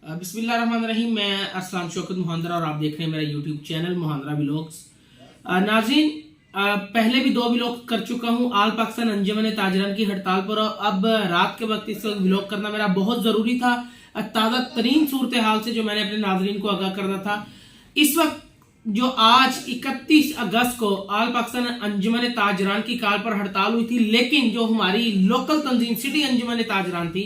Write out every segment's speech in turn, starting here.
बिस्मिल्लाहिर्रहमानिर्रहीम। मैं अस्सलाम शौकत मुहंदरा और आप देख रहे हैं मेरा यूट्यूब चैनल मुहंदरा व्लॉग्स। नाज़रीन, पहले भी 2 व्लॉग कर चुका हूं आल पाकिस्तान अंजुमन ताजरान की हड़ताल पर। अब रात के वक्त इस वक्त व्लॉग करना मेरा बहुत ज़रूरी था, ताज़ा तरीन सूरत हाल से जो मैंने अपने नाज़रीन को आगाह करना था। इस वक्त जो आज 31 अगस्त को आल पाकिस्तान अंजुमन ताजरान की कॉल पर हड़ताल हुई थी, लेकिन जो हमारी लोकल तंजीम सिटी अंजुमन ताजरान थी,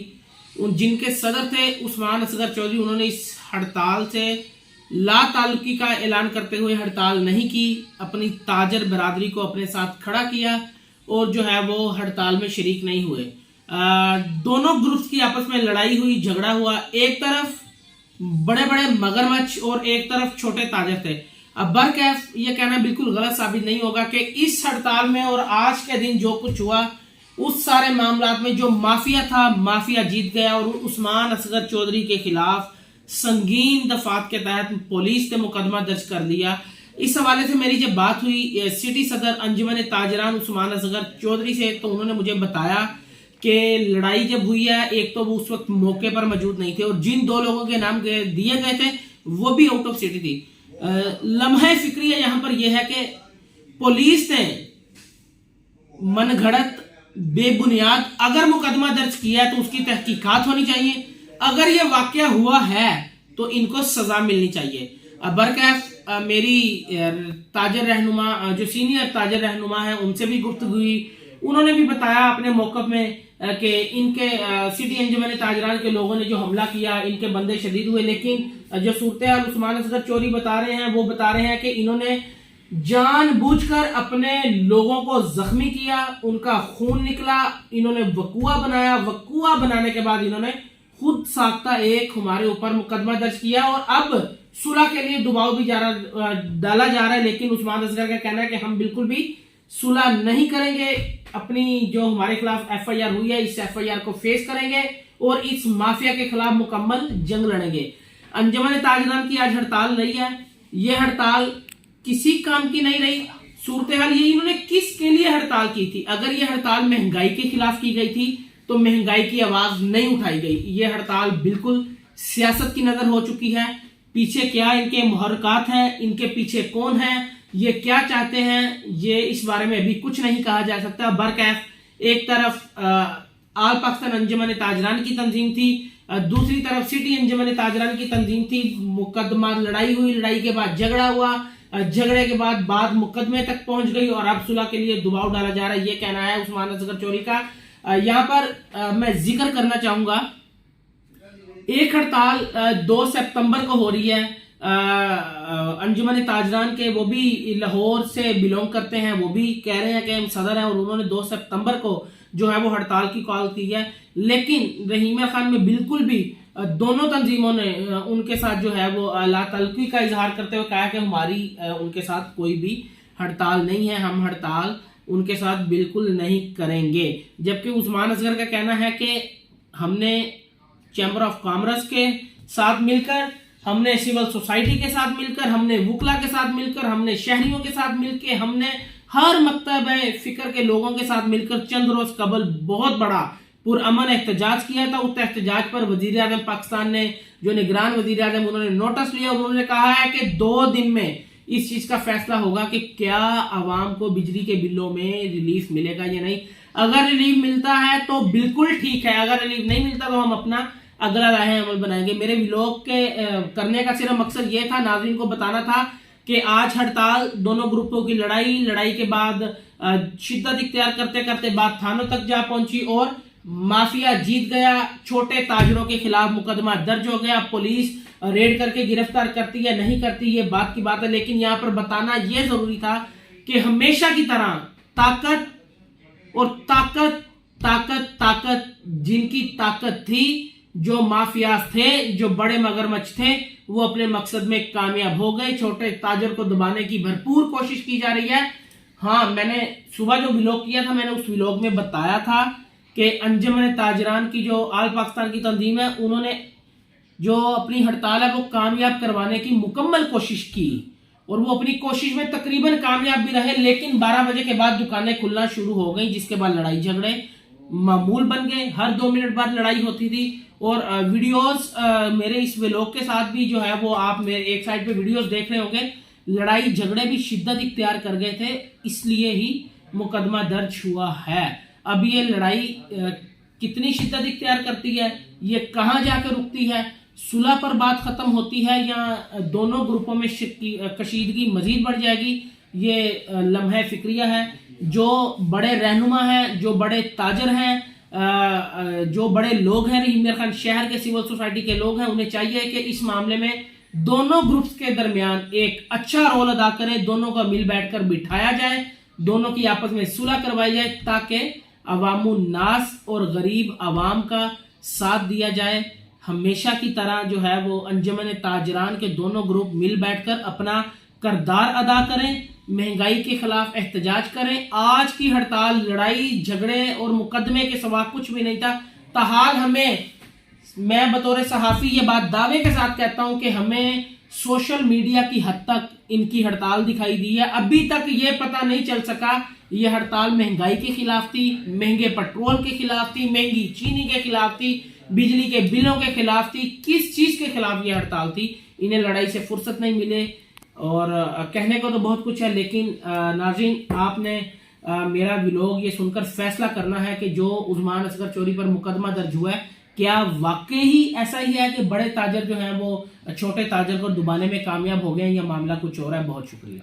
जिनके सदर थे उस्मान असगर चौधरी, उन्होंने इस हड़ताल से ला ताल्लुकी का ऐलान करते हुए हड़ताल नहीं की, अपनी ताजर बरादरी को अपने साथ खड़ा किया और जो है वो हड़ताल में शरीक नहीं हुए। दोनों ग्रुप्स की आपस में लड़ाई हुई, झगड़ा हुआ। एक तरफ बड़े बड़े मगरमच्छ और एक तरफ छोटे ताजर थे। अब बरकैफ ये कहना बिल्कुल गलत साबित नहीं होगा कि इस हड़ताल में और आज के दिन जो कुछ हुआ उस सारे मामलात में जो माफिया था, माफिया जीत गया और उस्मान असगर चौधरी के खिलाफ संगीन दफात के तहत पुलिस ने मुकदमा दर्ज कर लिया। इस हवाले से मेरी जब बात हुई सिटी सदर अंजुमन ताजरान उस्मान असगर चौधरी से, तो उन्होंने मुझे बताया कि लड़ाई जब हुई है, एक तो वो उस वक्त मौके पर मौजूद नहीं थे और जिन 2 लोगों के नाम दिए गए थे वो भी आउट ऑफ सिटी थी। लम्हे फिक्रिया यहाँ पर यह है कि पुलिस ने मनगढ़ंत बेबुनियाद अगर मुकदमा दर्ज किया है तो उसकी तहकीकात होनी चाहिए। अगर ये वाकया हुआ है तो इनको सजा मिलनी चाहिए। बरकैफ मेरी ताजर रहनुमा, जो सीनियर ताजर रहनुमा है, उनसे भी गुफ्तगू हुई। उन्होंने भी बताया अपने मौक़िफ़ में कि इनके सिटी अंजुमन ताजरान के लोगों ने जो हमला किया, इनके बंदे शदीद हुए, लेकिन जो सूरत हाल उस्मान असगर चौधरी बता रहे हैं वो बता रहे हैं कि इन्होंने जानबूझकर अपने लोगों को जख्मी किया, उनका खून निकला, इन्होंने वकुआ बनाया। वकुआ बनाने के बाद इन्होंने खुद साख्ता एक हमारे ऊपर मुकदमा दर्ज किया और अब सुलह के लिए दबाव भी डाला जा रहा है। लेकिन उस्मान असगर का कहना है कि हम बिल्कुल भी सुलह नहीं करेंगे, अपनी जो हमारे खिलाफ FIR हुई है इस FIR को फेस करेंगे और इस माफिया के खिलाफ मुकम्मल जंग लड़ेंगे। अंजुमन ताजरान की आज हड़ताल रही है, यह हड़ताल किसी काम की नहीं रही। सूरत हाल ये, इन्होंने किसके लिए हड़ताल की थी? अगर ये हड़ताल महंगाई के खिलाफ की गई थी तो महंगाई की आवाज नहीं उठाई गई। ये हड़ताल बिल्कुल सियासत की नजर हो चुकी है। पीछे क्या इनके मुहर्रकात हैं, इनके पीछे कौन है, ये क्या चाहते हैं, ये इस बारे में अभी कुछ नहीं कहा जा सकता। बरकैफ एक तरफ आल पाकिस्तान अंजुमन ताजरान की तंजीम थी, दूसरी तरफ सिटी अंजुमन ताजरान की तंजीम थी। मुकदमा लड़ाई हुई, लड़ाई के बाद झगड़ा हुआ, झगड़े के बाद मुकदमे तक पहुंच गई और अब सुलह के लिए दबाव डाला जा रहा है, ये कहना है उस्मान असगर चौधरी का। यहाँ पर मैं जिक्र करना चाहूंगा, एक हड़ताल 2 सितंबर को हो रही है अंजुमन ताजरान के, वो भी लाहौर से बिलोंग करते हैं, वो भी कह रहे हैं कि हम सदर हैं और उन्होंने 2 सितंबर को जो है वो हड़ताल की कॉल की है। लेकिन रहीमा खान में बिल्कुल भी दोनों तंजीमों ने उनके साथ जो है वो ला ताल्लुकी का इजहार करते हुए कहा कि हमारी उनके साथ कोई भी हड़ताल नहीं है, हम हड़ताल उनके साथ बिल्कुल नहीं करेंगे। जबकि उस्मान असगर का कहना है कि हमने चैम्बर ऑफ कॉमर्स के साथ मिलकर, हमने सिविल सोसाइटी के साथ मिलकर, हमने वुकला के साथ मिलकर, हमने शहरियों के साथ मिलकर, हमने हर मकतब फिक्र के लोगों के साथ मिलकर चंद रोज कबल बहुत बड़ा पुरअमन एहतजाज किया था। उस एहतजाज पर वजीर आजम पाकिस्तान ने, जो निगरान वजीर आजम, उन्होंने नोटिस लिया। उन्होंने कहा है कि 2 दिन में इस चीज का फैसला होगा कि क्या आवाम को बिजली के बिलों में रिलीफ मिलेगा या नहीं। अगर रिलीफ मिलता है तो बिल्कुल ठीक है, अगर रिलीफ नहीं मिलता तो हम अपना अगला राह अमल बनाएंगे। मेरे व्लॉग के करने का सिर्फ मकसद ये था, नाज़रीन को बताना था कि आज हड़ताल, दोनों ग्रुपों की लड़ाई के बाद शिद्दत इख्तियार करते करते बात थानों तक जा पहुंची और माफिया जीत गया। छोटे ताजरों के खिलाफ मुकदमा दर्ज हो गया। पुलिस रेड करके गिरफ्तार करती है नहीं करती ये बात की बात है, लेकिन यहाँ पर बताना यह जरूरी था कि हमेशा की तरह ताकत और ताकत ताकत ताकत जिनकी ताकत थी, जो माफिया थे, जो बड़े मगरमच्छ थे, वो अपने मकसद में कामयाब हो गए। छोटे ताजर को दबाने की भरपूर कोशिश की जा रही है। हाँ, मैंने सुबह जो व्लॉग किया था, मैंने उस व्लॉग में बताया था कि अंजुमन ताजरान की जो आल पाकिस्तान की तंजीम है, उन्होंने जो अपनी हड़ताल है वो कामयाब करवाने की मुकम्मल कोशिश की और वो अपनी कोशिश में तकरीबन कामयाब भी रहे। लेकिन 12 बजे के बाद दुकानें खुलना शुरू हो गई, जिसके बाद लड़ाई झगड़े मामूल बन गए। हर 2 मिनट बाद लड़ाई होती थी اور ویڈیوز میرے اس ویلوگ کے ساتھ بھی جو ہے وہ آپ میرے ایک سائڈ پہ ویڈیوز دیکھ رہے ہوں گے، لڑائی جھگڑے بھی شدت اختیار کر گئے تھے، اس لیے ہی مقدمہ درج ہوا ہے۔ اب یہ لڑائی کتنی شدت اختیار کرتی ہے، یہ کہاں جا کے رکتی ہے، صلح پر بات ختم ہوتی ہے یا دونوں گروپوں میں کشیدگی مزید بڑھ جائے گی، یہ لمحہ فکریہ ہے۔ جو بڑے رہنما ہیں، جو بڑے تاجر ہیں، جو بڑے لوگ ہیں رحیم خان شہر کے سول سوسائٹی کے لوگ ہیں، انہیں چاہیے کہ اس معاملے میں دونوں گروپس کے درمیان ایک اچھا رول ادا کریں، دونوں کو مل بیٹھ کر بٹھایا جائے، دونوں کی آپس میں صلح کروائی جائے تاکہ عوام الناس اور غریب عوام کا ساتھ دیا جائے۔ ہمیشہ کی طرح جو ہے وہ انجمن تاجران کے دونوں گروپ مل بیٹھ کر اپنا کردار ادا کریں، مہنگائی کے خلاف احتجاج کریں۔ آج کی ہڑتال لڑائی جھگڑے اور مقدمے کے سوا کچھ بھی نہیں تھا، تاحال میں بطور صحافی یہ بات دعوے کے ساتھ کہتا ہوں کہ ہمیں سوشل میڈیا کی حد تک ان کی ہڑتال دکھائی دی ہے۔ ابھی تک یہ پتہ نہیں چل سکا یہ ہڑتال مہنگائی کے خلاف تھی، مہنگے پٹرول کے خلاف تھی، مہنگی چینی کے خلاف تھی، بجلی کے بلوں کے خلاف تھی، کس چیز کے خلاف یہ ہڑتال تھی۔ انہیں لڑائی سے فرصت نہیں ملے اور کہنے کو تو بہت کچھ ہے، لیکن ناظرین آپ نے میرا ویلوگ یہ سن کر فیصلہ کرنا ہے کہ جو عثمان اصغر چوری پر مقدمہ درج ہوا ہے کیا واقعی ہی ایسا ہی ہے کہ بڑے تاجر جو ہیں وہ چھوٹے تاجر کو دبانے میں کامیاب ہو گئے ہیں یا معاملہ کچھ اور ہے۔ بہت شکریہ۔